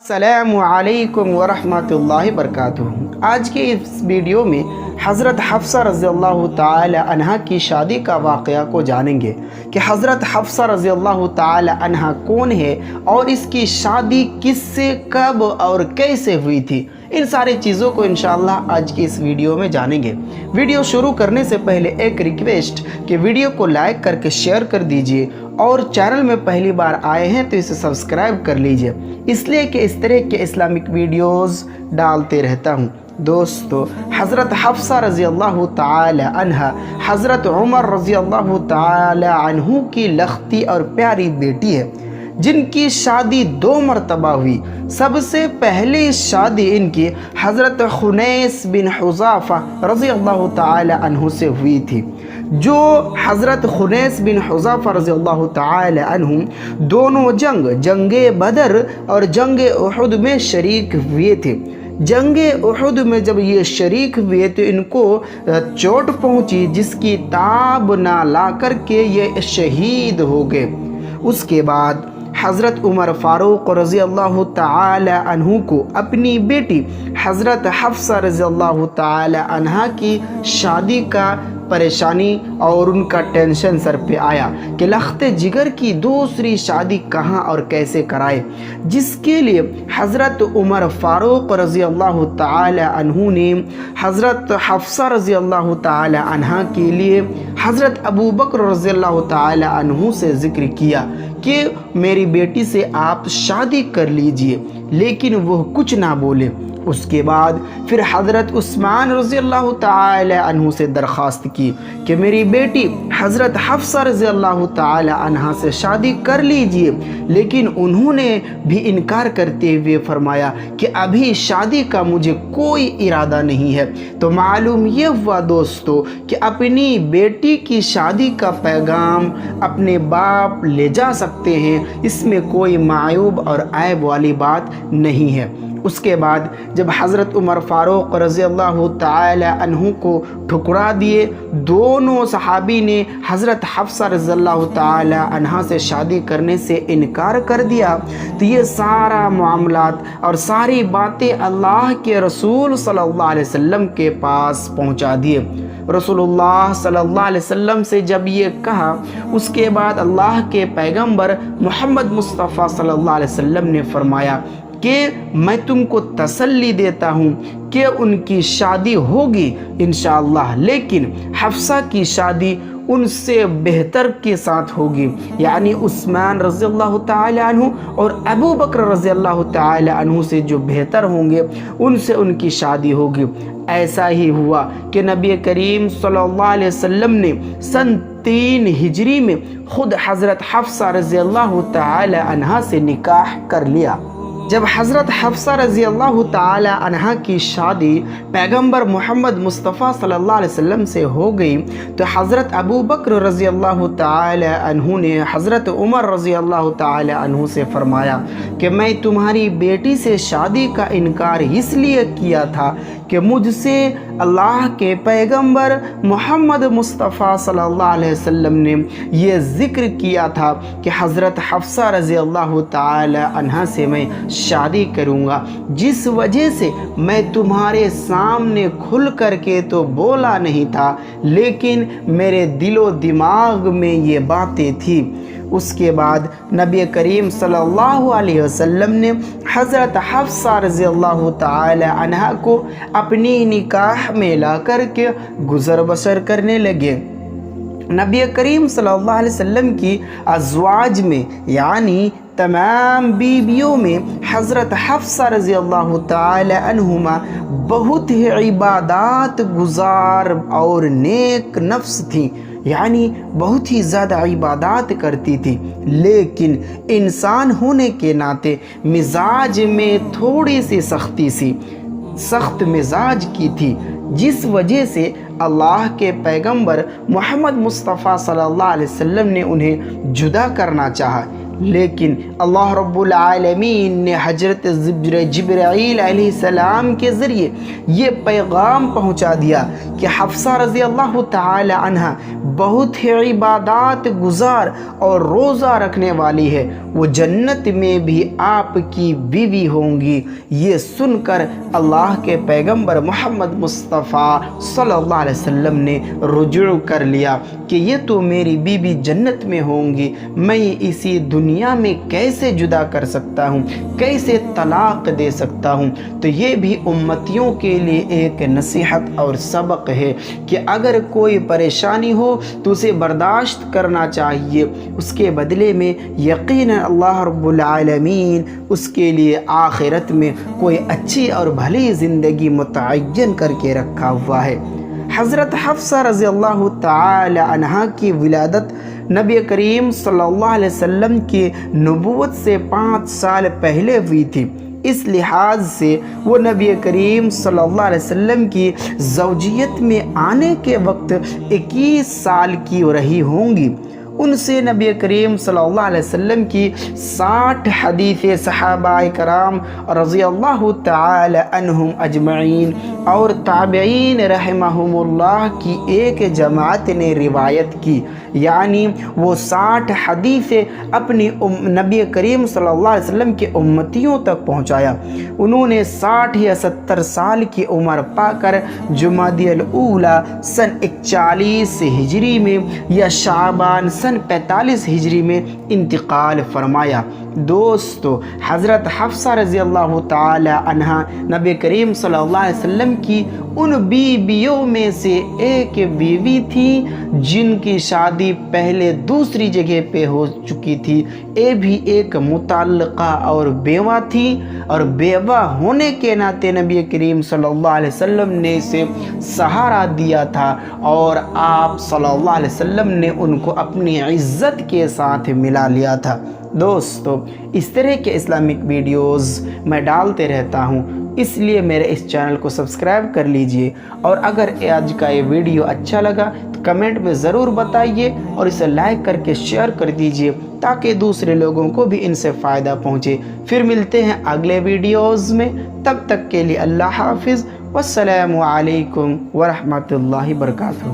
अस्सलामु अलैकुम वरहमतुल्लाहि वबरकातुहू। आज के इस वीडियो में हज़रत हफ्सा रज़ियल्लाहु ताला अन्हा की शादी का वाक़या को जानेंगे कि हज़रत हफ्सा रज़ियल्लाहु ताला अन्हा कौन है और इसकी शादी किससे, कब और कैसे हुई थी। इन सारी चीज़ों को इंशाअल्लाह आज की इस वीडियो में जानेंगे। वीडियो शुरू करने से पहले एक रिक्वेस्ट कि वीडियो को लाइक करके शेयर कर दीजिए और चैनल में पहली बार आए हैं तो इसे सब्सक्राइब कर लीजिए, इसलिए कि इस तरह के इस्लामिक वीडियोस डालते रहता हूँ। दोस्तों, हज़रत हफ्सा रज़ियल्लाहु ताला अन्हा हज़रत उमर रज़ियल्लाहु ताला अन्हु की लखती और प्यारी बेटी है, जिनकी शादी 2 मरतबा हुई। सबसे पहली शादी इनकी हज़रत खुनैस बिन हुज़ाफ़ा रज़ियल्लाहु ताला अन्हु से हुई थी। जो हज़रत खुनैस बिन हुज़ाफ़ा रज़ियल्लाहु ताला अन्हु दोनों जंगे बदर और जंगे उहुद में शरीक हुए थे। जंगे उहुद में जब ये शरीक हुए तो इनको चोट पहुंची, जिसकी ताब ना ला कर के ये शहीद हो गए। उसके बाद हज़रत उमर फ़ारूक रज़ियल्लाहु ताला अन्हु को अपनी बेटी हज़रत हफ्सा रज़ियल्लाहु ताला अन्हा की शादी का परेशानी और उनका टेंशन सर पे आया कि लख्ते जिगर की दूसरी शादी कहाँ और कैसे कराए, जिसके लिए हज़रत उमर फ़ारूक रज़ियल्लाहु ताला अन्हु ने हज़रत हफ्सा रज़ियल्लाहु ताला अन्हा के लिए हज़रत अबू बकर रज़ियल्लाहु ताला अन्हु से ज़िक्र किया कि मेरी बेटी से आप शादी कर लीजिए, लेकिन वह कुछ ना बोले। उसके बाद फिर हज़रत उस्मान रज़ियल्लाहु ताला अन्हु से दरख्वास्त की कि मेरी बेटी हज़रत हफ्सा रज़ियल्लाहु ताला अन्हा से शादी कर लीजिए, लेकिन उन्होंने भी इनकार करते हुए फरमाया कि अभी शादी का मुझे कोई इरादा नहीं है। तो मालूम ये हुआ दोस्तों कि अपनी बेटी की शादी का पैगाम अपने बाप ले जा सकते हैं, इसमें कोई मायूब और ऐब वाली बात नहीं है। उसके बाद जब हज़रत उमर फ़ारूक रज़ियल्लाहु ताला अन्हु को ठुकरा दिए, दोनों सहाबी ने हज़रत हफ्सा रज़ियल्लाहु ताला अन्हा से शादी करने से इनकार कर दिया, तो ये सारा मामलात और सारी बातें अल्लाह के रसूल सल्लल्लाहु अलैहि वसल्लम के पास पहुंचा दिए। रसूलुल्लाह सल्लल्लाहु अलैहि वसल्लम से जब ये कहा, उसके बाद अल्लाह के पैगंबर मोहम्मद मुस्तफ़ा सल्लल्लाहु अलैहि वसल्लम ने फरमाया कि मैं तुमको तसल्ली देता हूँ कि उनकी शादी होगी इंशाअल्लाह, लेकिन हफ्सा की शादी उनसे बेहतर के साथ होगी, यानी उस्मान रज़ियल्लाहु ताला अन्हु और अबू बकर रज़ियल्लाहु ताला अन्हु से जो बेहतर होंगे उनसे उनकी शादी होगी। ऐसा ही हुआ कि नबी करीम सल्लल्लाहु अलैहि वसल्लम ने सन 3 हिजरी में खुद हज़रत हफ्सा रज़ियल्लाहु ताला अन्हा से निकाह कर लिया। जब हज़रत हफ्सा रज़ियल्लाहु ताला अन्हा की शादी पैगंबर मोहम्मद मुस्तफ़ा सल्लल्लाहु अलैहि वसल्लम से हो गई, तो हज़रत अबू बकर रज़ियल्लाहु ताला अन्हु ने हज़रत उमर रज़ियल्लाहु ताला अन्हु से फरमाया कि मैं तुम्हारी बेटी से शादी का इनकार इसलिए किया था कि मुझसे अल्लाह के पैगंबर मोहम्मद मुस्तफ़ा सल्लल्लाहु अलैहि वसल्लम ने ये ज़िक्र किया था कि हज़रत हफ्सा रज़ियल्लाहु ताला अन्हा से मैं शादी करूँगा, जिस वजह से मैं तुम्हारे सामने खुल करके तो बोला नहीं था, लेकिन मेरे दिलो दिमाग में ये बातें थी। उसके बाद नबी करीम सल्लल्लाहु अलैहि वसल्लम ने हज़रत हफ्सा रज़ियल्लाहु ताला अन्हा को अपनी निकाह में ला कर के गुज़र बसर करने लगे। नबी करीम सल्लल्लाहु अलैहि वसल्लम की अज़वाज में यानी तमाम बीवियों में हज़रत हफ्सा रज़ियल्लाहु ताला अन्हुमा बहुत ही इबादत गुज़ार और नेक नफ्स थी, यानी बहुत ही ज़्यादा इबादत करती थी, लेकिन इंसान होने के नाते मिजाज में थोड़ी सी सख्त मिजाज की थी, जिस वजह से अल्लाह के पैगंबर मोहम्मद मुस्तफ़ा सल्लल्लाहु अलैहि वसल्लम ने उन्हें जुदा करना चाहा। لیکن اللہ رب العالمین نے حضرت جبرائیل علیہ السلام کے ذریعے یہ پیغام پہنچا دیا کہ حفصہ رضی اللہ تعالی عنہ بہت ہی عبادات گزار اور روزہ رکھنے والی ہے، وہ جنت میں بھی آپ کی بیوی ہوں گی۔ یہ سن کر اللہ کے پیغمبر محمد مصطفیٰ صلی اللہ علیہ وسلم نے رجوع کر لیا کہ یہ تو میری بیوی جنت میں ہوں گی، میں اسی دنیا میں کیسے جدا کر سکتا ہوں، کیسے طلاق دے سکتا ہوں۔ تو یہ بھی امتیوں کے لیے ایک نصیحت اور سبق ہے کہ اگر کوئی پریشانی ہو تو اسے برداشت کرنا چاہیے، اس کے بدلے میں یقیناً اللہ رب العالمین اس کے لیے آخرت میں کوئی اچھی اور بھلی زندگی متعین کر کے رکھا ہوا ہے۔ حضرت حفصہ رضی اللہ تعالی عنہ کی ولادت نبی کریم صلی اللہ علیہ وسلم کی نبوت سے 5 سال پہلے ہوئی تھی، اس لحاظ سے وہ نبی کریم صلی اللہ علیہ وسلم کی زوجیت میں آنے کے وقت 21 سال کی رہی ہوں گی۔ ان سے نبی کریم صلی اللہ علیہ وسلم کی 60 حدیث صحابہ کرام رضی اللہ تعالی عنہم اجمعین اور تابعین رحمہم اللہ کی ایک جماعت نے روایت کی، یعنی وہ 60 حدیث اپنی نبی کریم صلی اللہ علیہ وسلم کے امتیوں تک پہنچایا۔ انہوں نے 60 یا 70 سال کی عمر پا کر جمادی الاولیٰ سن 41 ہجری میں یا شعبان سن 45 ہجری میں انتقال فرمایا۔ دوستو، حضرت حفصہ رضی اللہ تعالی عنہ نبی کریم صلی اللہ علیہ وسلم کی ان بیویوں میں سے ایک بیوی تھی جن کی شادی پہلے دوسری جگہ پہ ہو چکی تھی، یہ بھی ایک متعلقہ اور بیوہ تھی، اور بیوہ ہونے کے ناطے نبی کریم صلی اللہ علیہ وسلم نے اسے سہارا دیا تھا، اور آپ صلی اللہ علیہ وسلم نے ان کو اپنی عزت کے ساتھ ملا لیا تھا۔ دوستو، اس طرح کے اسلامک ویڈیوز میں ڈالتے رہتا ہوں، اس لیے میرے اس چینل کو سبسکرائب کر لیجئے، اور اگر آج کا یہ ویڈیو اچھا لگا تو کمنٹ میں ضرور بتائیے اور اسے لائک کر کے شیئر کر دیجئے تاکہ دوسرے لوگوں کو بھی ان سے فائدہ پہنچے۔ پھر ملتے ہیں اگلے ویڈیوز میں، تب تک کے لیے اللہ حافظ، والسلام علیکم ورحمۃ اللہ وبرکاتہ۔